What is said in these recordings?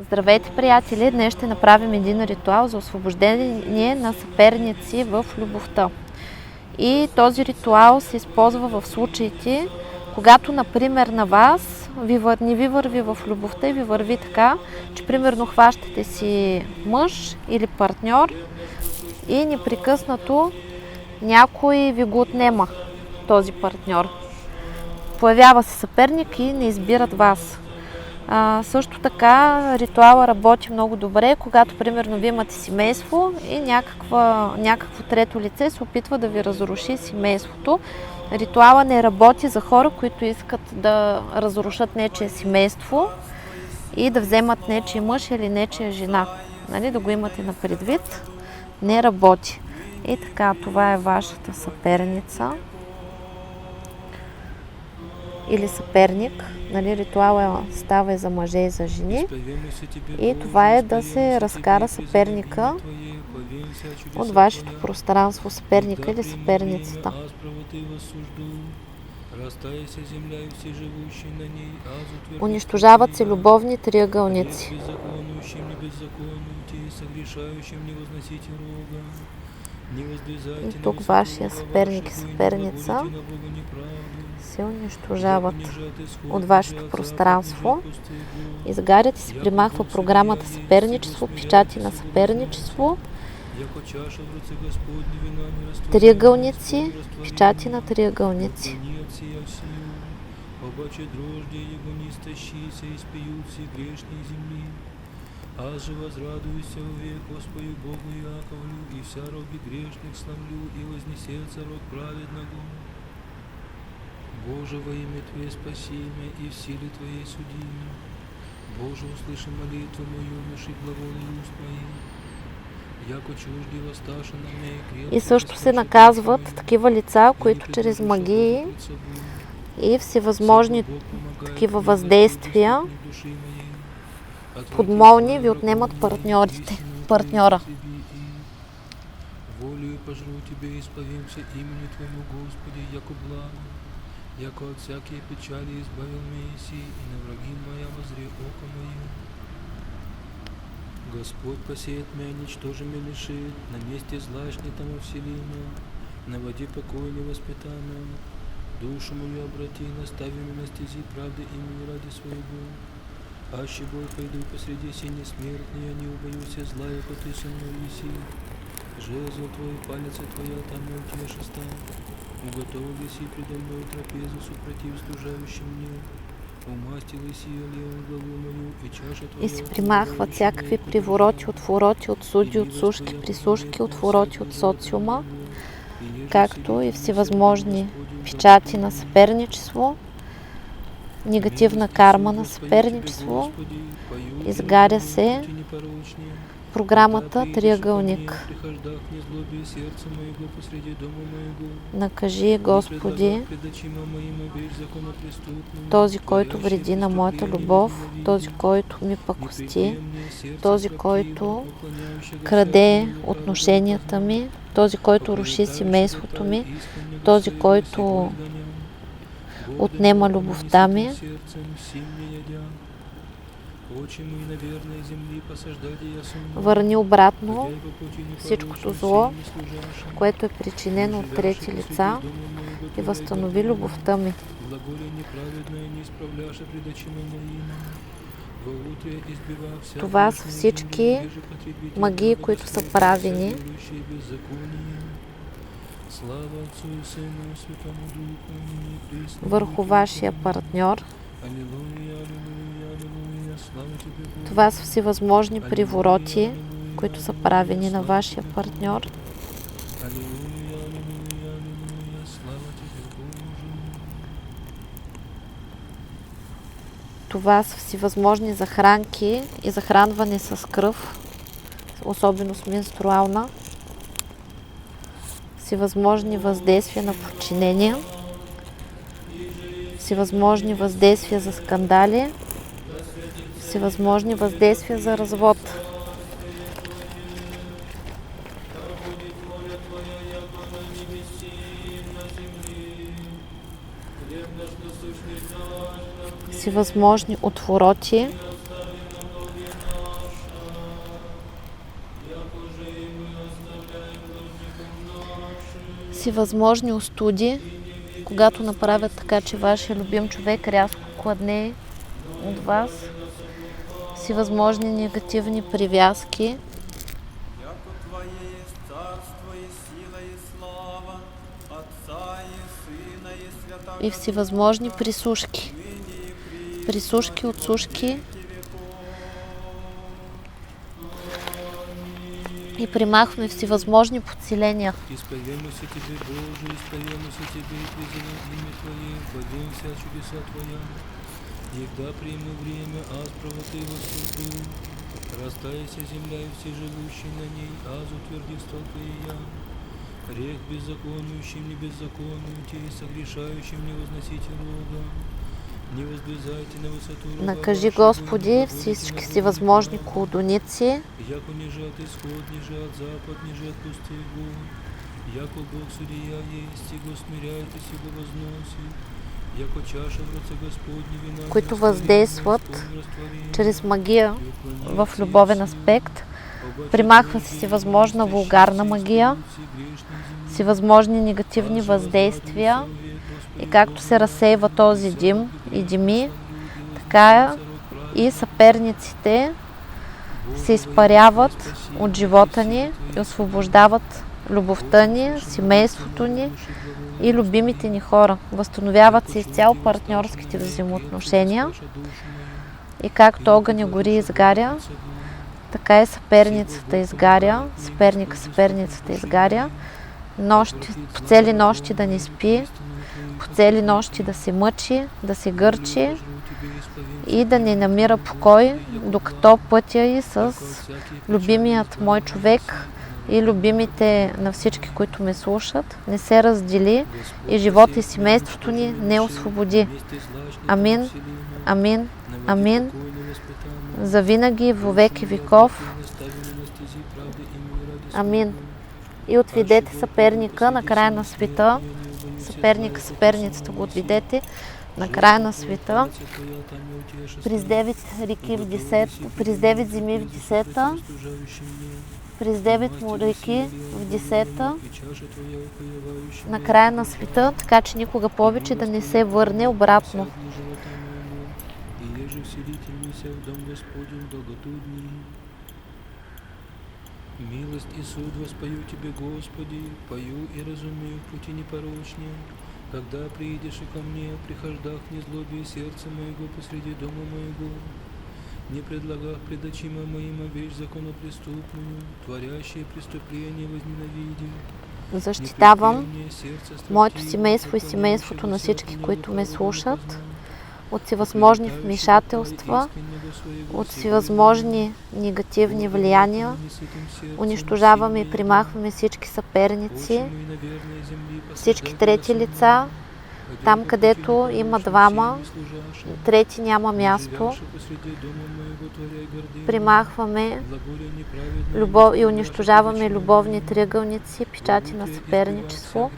Здравейте, приятели! Днес ще направим един ритуал за освобождение на съперници в любовта. И този ритуал се използва в случаите, когато, например, на вас не ви върви в любовта и ви върви така, че примерно хващате си мъж или партньор и непрекъснато някой ви го отнема този партньор. Появява се съперник и не избират вас. Също така ритуала работи много добре, когато примерно вие имате семейство и някакво трето лице се опитва да ви разруши семейството. Ритуала не работи за хора, които искат да разрушат нечие семейство и да вземат нечия мъж или нечия жена. Нали, да го имате на предвид. Не работи. И така, това е вашата съперница или съперник. Нали, ритуала става и за мъже и за жени. И това е да се разкара съперника от вашето пространство, съперника или съперницата. Унищожават се любовни триъгълници. И тук вашия съперник и съперница се унищожават от вашето пространство. Изгарят и се примахва програмата съперничество, печати на съперничество, триъгълници, печати на триъгълници. Аз же возрадуюся вовек Господу Богу Яковлю, и вся роги грешных славлю, и вознесется рог праведного. Боже, во имя Твое спаси меня, и в силе Твоей суди меня. Боже, услыши молитву мою, внуши глаголы уст моих. Яко чужди воссташа на меня. И също се наказват такива лица, които чрез магии и всевъзможни такива въздействия подмолни ви отнемат партньора. Волею пожру Тебе, исповемся имени Твоему, Господи, яко благо, яко от всякие печали избавил меня си, и на враги моя возри око мое. Господь посеет меня, ничтоже меня лишит, на месте злачни тому вселина, на воде покой не воспитана. Душу мою обрати, настави меня на стези правды имени ради Своего. Аще бой пойду посреди синей смертной, я не убоюсь зла, яко Ты со мной еси. Жезл Твой, палец Твоя, там и утешеста. Уготовил еси предо мной трапезу, супротив служающим мне. Умастил еси левую главу мою, и чаша Твоя... И се примахват всякакви привороти, отвороти, отсуди, отсушки, присушки, отвороти от социума, както и всевъзможни печати на съперничество, негативна карма на съперничество. Изгаря се програмата триъгълник. Накажи, Господи, този, който вреди на моята любов, този, който ми пакости, този, който краде отношенията ми, този, който руши семейството ми, този, който отнема любовта ми. Върни обратно всичкото зло, което е причинено от трети лица, и възстанови любовта ми. Това са всички магии, които са правени. Върху вашия партньор. Това са всевъзможни привороти, които са правени на вашия партньор. Аллилуйя, аллилуйя, аллилуйя, слава тебе, Боже. Това са всевъзможни захранки и захранване с кръв, особено с менструална. Всевъзможни въздействия на подчинение, всевъзможни въздействия за скандали, всевъзможни въздействия за развод. Всевъзможни отвороти, всевъзможни остуди, когато направят така, че вашия любим човек рязко хладне от вас, всевъзможни негативни привязки, Яко Твое есть царство и сила и слава, Отца и Сына и Святаго и всевъзможни присушки. Присушки, отсушки и примахваме всевъзможни подсиления. Исповемся тебе, Боже, исповемся тебе и призовем имя Твое, вводим вся чудеса Твоя. Егда приму время, аз правоты восхожду, растайся земля и все живущие на ней, аз утвердив стол Твоя. Рех беззаконующим, не беззаконуйте, и согрешающим не возносите рога. Не возблизайте на высоту рога Накажи, вашего, Господи, не всички возблизайте всевъзможни рога. колдуници, Яко ниже от исход, ниже от запад, ниже от пустыгу. Яко Бог судья есть, Его смиряйтесь, Его возносит. Яко чаша в ръце Господни вина, които въздействат чрез магия в любовен аспект. Примахва се всевъзможна вулгарна магия, всевъзможни негативни въздействия и както се разсейва този дим и дими, така и съперниците се изпаряват от живота ни и освобождават любовта ни, семейството ни и любимите ни хора. Възстановяват се изцяло партньорските взаимоотношения и както огъня гори и изгаря, така и съперницата изгаря, съперницата изгаря, по цели нощи да не спи, по цели нощи да се мъчи, да се гърчи и да не намира покой, докато пътя и с любимият мой човек и любимите на всички, които ме слушат, не се раздели и живота и семейството ни не освободи. Амин, амин, амин, за винаги и во веки веков. Амин. И отведете съперника на края на света, съперницата го отведете на края на света, през 9 реки в 10, през 9 земи в 10, през 9 му реки в 10, на края на света, така че никога повече да не се върне обратно. Милость и суд воспою Тебе, Господи, пою и разумею в пути непорочнее. Когда приидешь и ко мне, прихождах не злобе сердца моего посреди дома моего, не предлагах пред очима моим вещь законопреступную, творящие преступления возненавидя. Защитавам моето семейство и семейството на всички, които ме слушат, от всевъзможни вмешателства, от всевъзможни негативни влияния. Унищожаваме и примахваме всички съперници, всички трети лица. Там, където има двама, трети няма място. Примахваме и унищожаваме любовни триъгълници, печати на съперничество,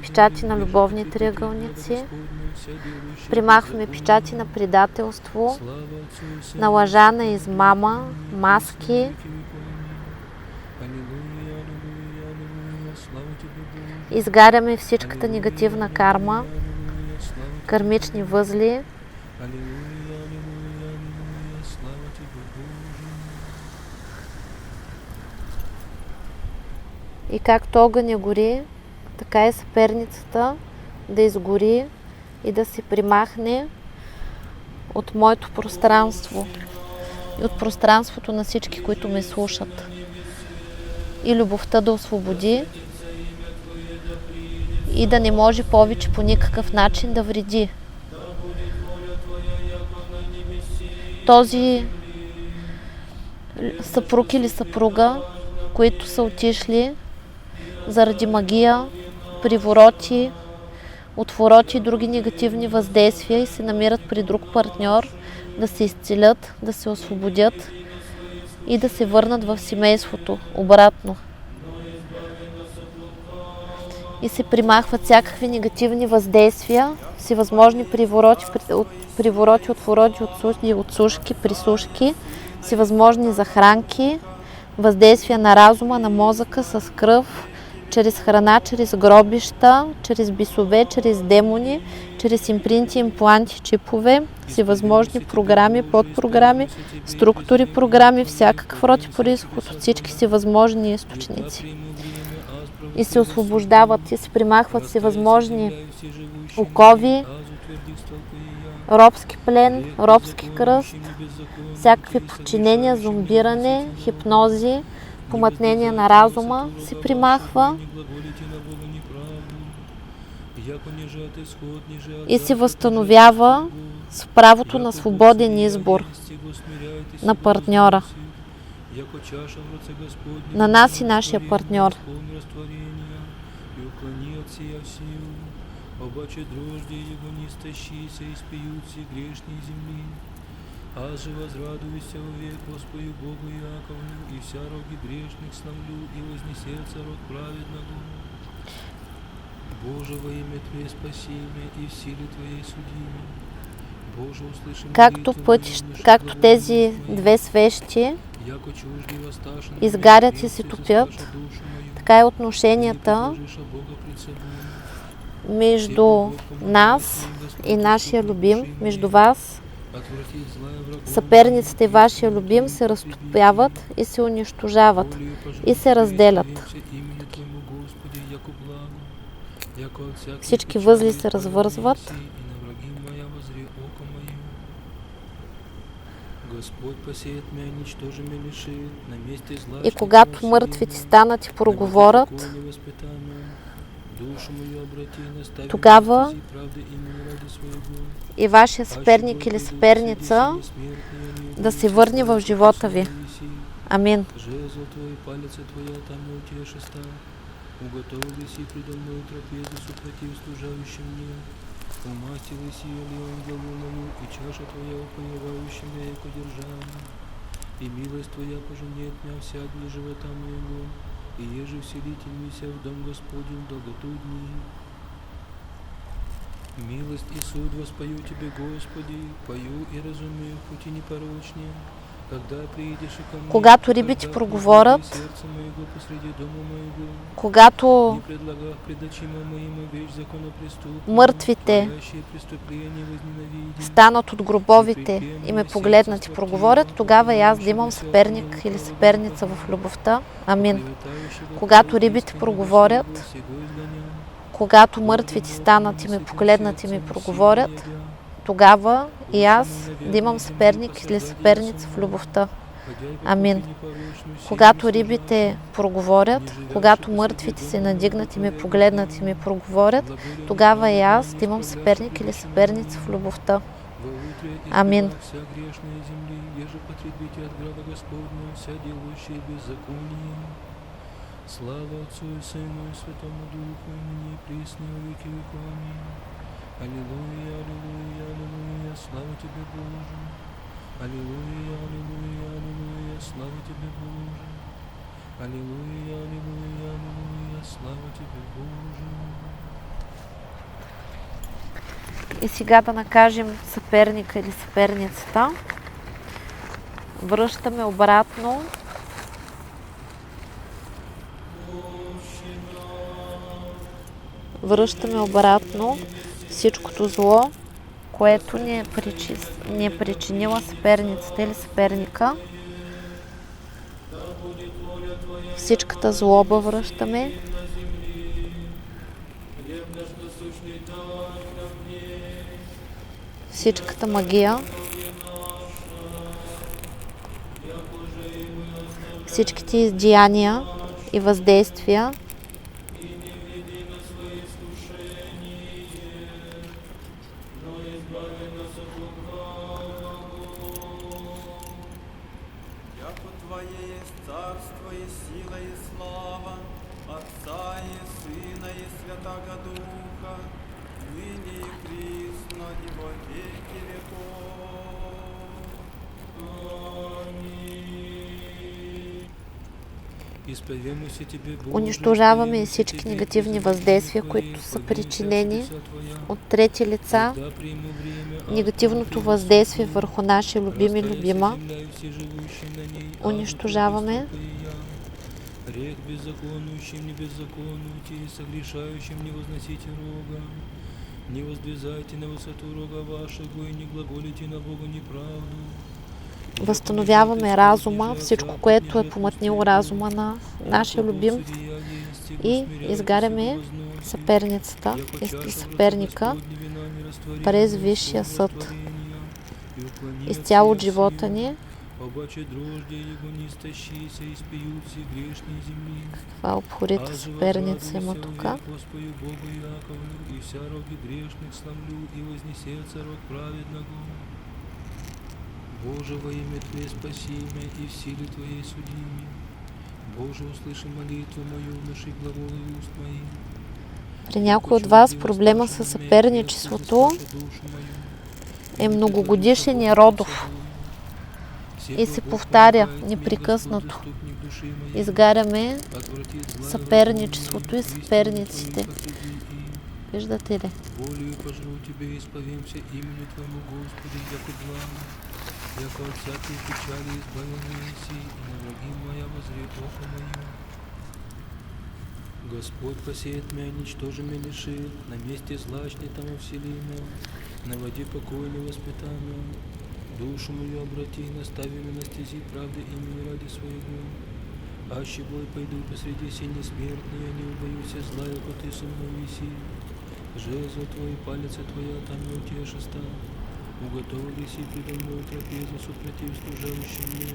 печати на любовни триъгълници. Примахваме печати на предателство, на лъжа, на измама, маски. Изгаряме всичката негативна карма, кармични възли. И както огъня гори, така и съперницата да изгори и да се примахне от моето пространство и от пространството на всички, които ме слушат. и любовта да освободи и да не може повече по никакъв начин да вреди. Този съпруг или съпруга, които са отишли заради магия, привороти, отвороти и други негативни въздействия и се намират при друг партньор, да се изцелят, да се освободят и да се върнат в семейството обратно. И се примахват всякакви негативни въздействия, всевъзможни привороти, отвороти, отсушки, присушки, всевъзможни захранки, въздействия на разума, на мозъка с кръв, чрез храна, чрез гробища, чрез бисове, чрез демони, чрез импринти, импланти, чипове, всевъзможни програми, подпрограми, структури, програми, всякакъв род и произход от всички всевъзможни източници. И се освобождават и се примахват всевъзможни окови, робски плен, робски кръст, всякакви подчинения, зомбиране, хипнози, помътнение на разума се примахва и се възстановява с правото на свободен избор на партньора, на нас и нашия партньор. Обаче дрожди его не истощися, и спьются грешные земли. Аз же возрадуйся вовек Господу Богу Яковлю, и вся роги грешных славлю, и вознесется род праведного. Боже, во имя Твое спаси меня, и в силе Твоей суди меня. Боже, услыши молитву, както тези две свещи изгарят и се топят, така и отношенията между нас и нашия любим, между вас, съперниците и вашия любим се разтопяват и се унищожават и се разделят. Всички възли се развързват. И когато мъртвите станат и проговорят, тогава и вашия съперник или съперница да се върне в живота ви. Амин. И милость Твоя поженет меня всякого живота моего, и еже вселительмися в дом Господень долготу дни. Милость и суд воспою Тебе, Господи, пою и разумею в пути непорочнее. Когато рибите проговорят, когато мъртвите станат от гробовите и ме погледнат и проговорят, тогава и аз да имам съперник или съперница в любовта. Амин. Когато рибите проговорят, когато мъртвите станат и ме погледнат и ме проговорят, тогава и аз да имам съперник или съперница в любовта. Амин. Когато рибите проговорят, когато мъртвите се надигнат и ме погледнат и ме проговорят, тогава и аз да имам съперник или съперница в любовта. Амин. Слава Отцу и Сыну и Святому Духу, и ныне и присно во веки веков. Аминь. Аллилуйя, аллилуйя, аллилуйя, слава Тебе, Боже. Аллилуйя, аллилуйя, аллилуйя, слава Тебе, Боже. Аллилуйя, аллилуйя, аллилуйя, слава Тебе, Боже. И сега да накажем съперника или съперницата. Връщаме обратно. Връщаме обратно всичкото зло, което ни е причинила съперницата или съперника. Всичката злоба връщаме. Всичката магия. Всичките издеяния и въздействия, Яко Твое есть царство и сила и слава Отца и Сына и Святаго Духа, ныне и присно и во веки веков. Изповемуйся Тебе, Боже, унищожаваме и изповемуйся всички Тебе, негативни призовем въздействия, Твоим, които са повелися причинени чудеса Твоя. от трети лица, Всегда приему время, негативното Господи, въздействие Господи, върху нашия любим и растаяся любима, земля и все живущие на ней, унищожаваме. Ангел приступи я. Рех беззаконующим, не беззаконуйте, и согрешающим не возносите рога. Не воздвизайте на высоту рога вашего, и не глаголите на Бога неправду. Възстановяваме разума, всичко, което е помътнило разума на нашия любим, и изгаряме съперницата и съперника през Висшия съд. Изцяло от живота ни, каква упорита съперница има тук. Боже, во имя Твое спаси меня и в силе Твоей суди меня. Боже, услыши молитву мою, внуши глаголы уст моих. При някой от вас проблема с съперничеството е многогодишен и родов и се повтаря непрекъснато. Изгаряме съперничеството и съперниците. Виждате ли? Волею пожру Тебе и исповемся имени Твоему, Господи, яко благо, яко от всякой печали избавленный си, и на враги моя возри око мое. Господь посеет меня, ничтожим и лишит, на месте злачный там вселимя, на воде покой не воспитания. Душу мою обрати, настави меня на стези правды имени ради Своего. Аще бой пойду посреди сени смертной, я не убоюсь зла, яко Ты со мной виси. Жезл Твой, палец Твоя, там не утешеста. Уготовили си предо мной трапезу, супротив служающим мне.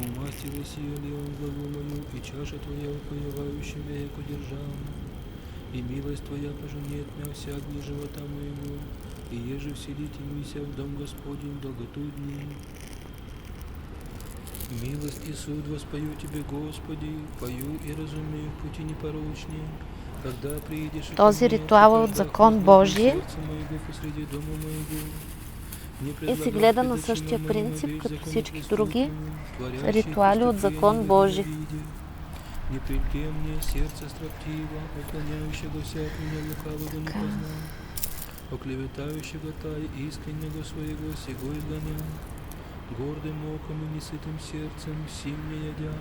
Умастила сия ли он главу мою, и чаша Твоя упоевающим век удержала. И милость Твоя поженет меня вся дни живота моего, и еже вселите мися в дом Господень долготу дней. Милость и суд воспою Тебе, Господи, пою и разумею пути непорочнее. Когда приедешь Този ритуал е от закон Божий и се гледа на същия принцип, като всички други ритуали от закон Божий. Не припре мне сердце строптиво, уклоняющегося от меня лукавого не познал, оклеветающего тай искреннего своего сего изгонял, гордым оком и несытым сердцем сим не ядя.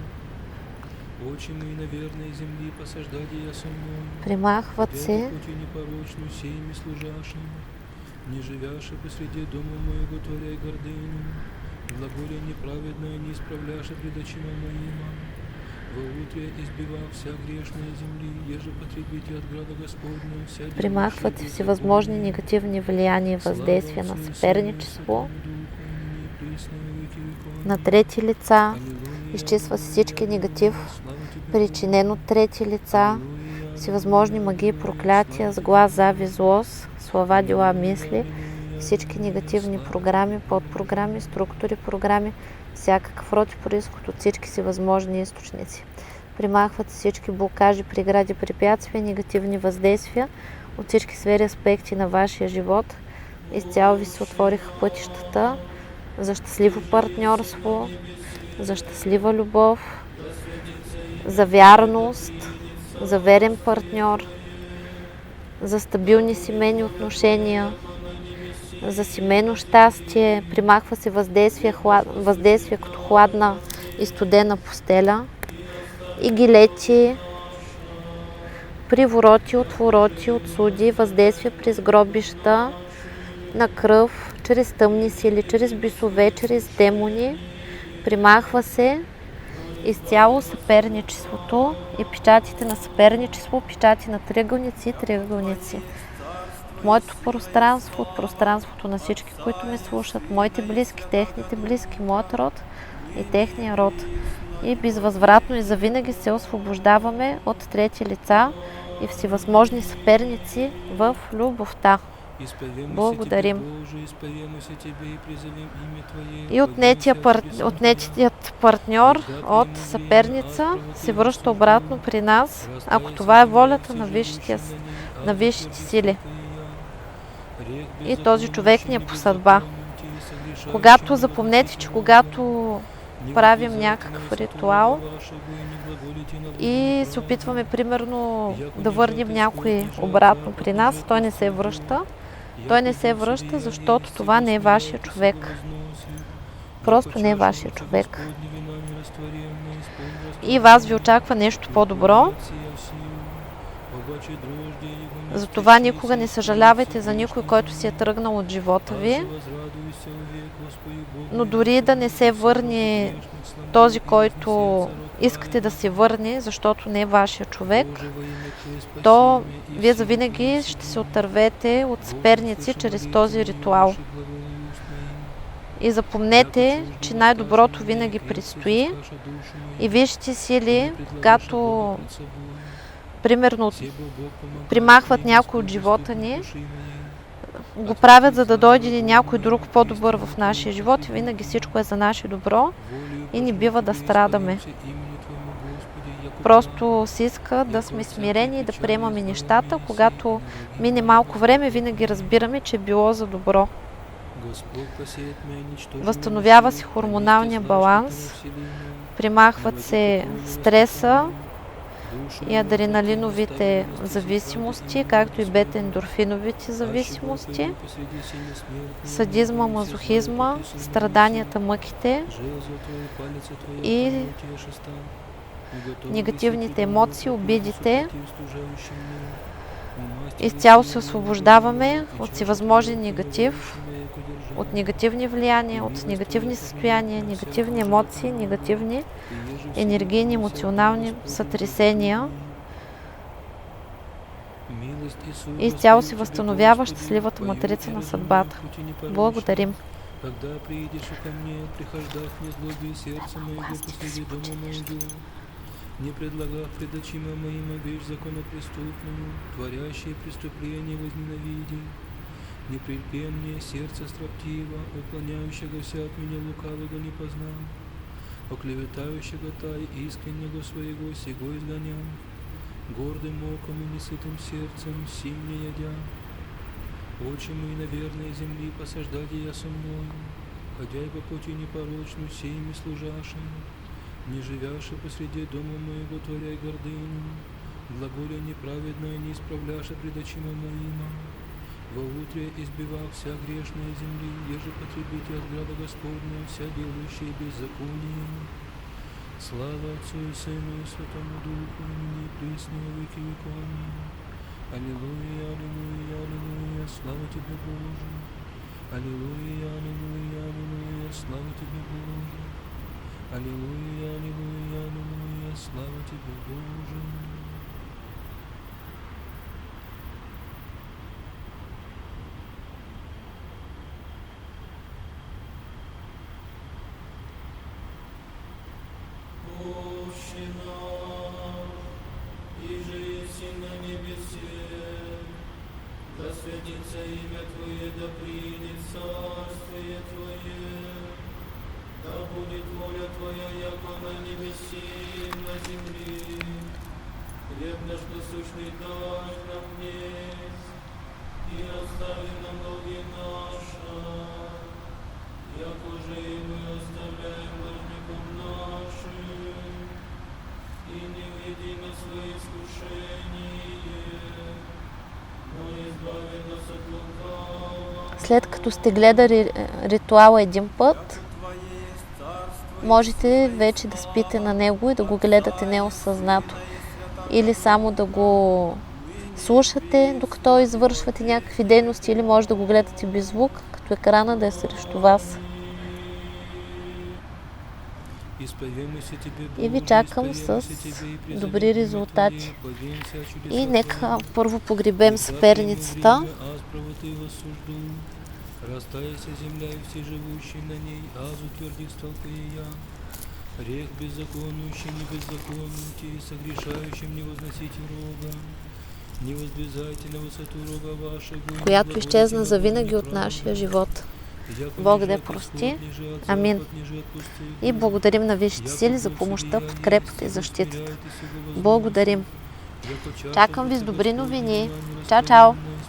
Очи мои на верной земли посаждали я со мной. Примахват се пути непорочную сеями служашим, не живяши посреди дома моего творяй гордыню, глаголе неправедное не исправляши пред очима моима. Во утре избивав вся грешная земли, еже потребите от града Господня, вся примахват се всевъзможни негативни влияния и въздействия на съперничество, на трети лица, изчиства се всички негатив, причинен от трети лица, всевъзможни магии, проклятия, сглаз, завист, злост, слова, дела, мисли, всички негативни програми, подпрограми, структури, програми, всякакъв род и произход от всички си възможни източници. Примахват всички блокажи, прегради, препятствия, негативни въздействия от всички сфери аспекти на вашия живот. Изцяло ви се отвориха пътищата за щастливо партньорство, за щастлива любов, за вярност, за верен партньор, за стабилни семейни отношения, за семейно щастие. Примахва се въздействие като хладна и студена постеля и гилети, привороти, отвороти, отсуди, въздействия през гробища на кръв, чрез тъмни сили, чрез бисове, чрез демони. Примахва се изцяло съперничеството и печатите на съперничество, печати на триъгълници и триъгълници. От моето пространство, от пространството на всички, които ме слушат, моите близки, техните близки, моят род и техния род. и безвъзвратно и завинаги се освобождаваме от трети лица и всевъзможни съперници в любовта. Благодарим. И отнетият партньор от съперница се връща обратно при нас, ако това е волята на висшите сили. И този човек ни е по съдба. Запомнете, че когато правим някакъв ритуал и се опитваме примерно да върнем някой обратно при нас, той не се връща. Той не се връща, защото това не е вашия човек. Просто не е вашия човек. И вас ви очаква нещо по-добро. Затова никога не съжалявайте за никой, който си е тръгнал от живота ви. Но дори да не се върне този, който искате да се върне, защото не е вашия човек, то вие завинаги ще се отървете от съперници чрез този ритуал. И запомнете, че най-доброто винаги предстои и висшите сили, когато примерно примахват някой от живота ни, го правят, за да дойде някой друг по-добър в нашия живот и винаги всичко е за наше добро и не бива да страдаме. Просто се иска да сме смирени и да приемаме нещата. Когато мине малко време, винаги разбираме, че е било за добро. Възстановява се хормоналния баланс, примахват се стреса и адреналиновите зависимости, както и бета-ендорфиновите зависимости, садизма, мазохизма, страданията, мъките и негативните емоции, обидите. Изцяло се освобождаваме от всевъзможен негатив, от негативни влияния, от негативни състояния, негативни емоции, негативни енергийни, емоционални сътресения. И изцяло се възстановява щастливата матрица на съдбата. Благодарим. Когда приидешь ко мне, прихождах не злоби сердце моего, посреди дома моего, не предлагав пред очима моим вещь законопреступную, творящие преступления возненавиди, не прильпе мне сердце строптиво, уклоняющегося от меня лукавого не познал, оклеветающего тай искреннего своего сего изгонял, гордым оком и несытым сердцем сим не ядя. Очи мои на верной земли посаждали я со мною, ходя и по пути непорочную сеями служашим, не живяши посреди дома моего творяй гордыню, глаголя неправедное не исправляша пред очима моима, во утре избивав вся грешная земли, еже потребите от града Господня, вся делающая беззаконие. Слава Отцу и Сыну и Святому Духу, и ныне и присно во веки веков. Аллилуйя, аллилуйя, аллилуйя, слава Тебе, Боже. Аллилуйя, аллилуйя, аллилуйя, слава Тебе, Боже. Аллилуйя, аллилуйя, аллилуйя, слава Тебе, Боже. Отче наш, иже еси на небесе, да святится имя Твое, да приидет царствие Твое, да будет воля Твоя, яко на небесе и на земле. Хлеб наш насущный дашь нам днесь, и остави нам долги наши, яко же и мы оставляем должникам нашим, и не введи нас во искушение, но избави нас от лукавого. След като сте гледали ритуала един път, можете вече да спите на него и да го гледате неосъзнато. Или само да го слушате, докато извършвате някакви дейности, или може да го гледате без звук, като екрана да е срещу вас. И ви чакам с добри резултати. И нека първо погребем съперницата. Грех беззаконующим, не беззаконуйте, и согрешающим не возносите рога. Не возблизайте на высоту рога вашего, и не която глаголите изчезна на завинаги Бога от нашия неправда. живот. Яко Бог ниже да от прости. изход, ниже от Амин. запад, ниже от пустыни. И благодарим на висшите Яко сили за Бог помощта, судия подкрепата и есть, защитата. усмиряйтесь и го Благодарим. возносите. Яко чаша Чакам ви с лица добри Господня новини. была Чао, чао! неразтворенна,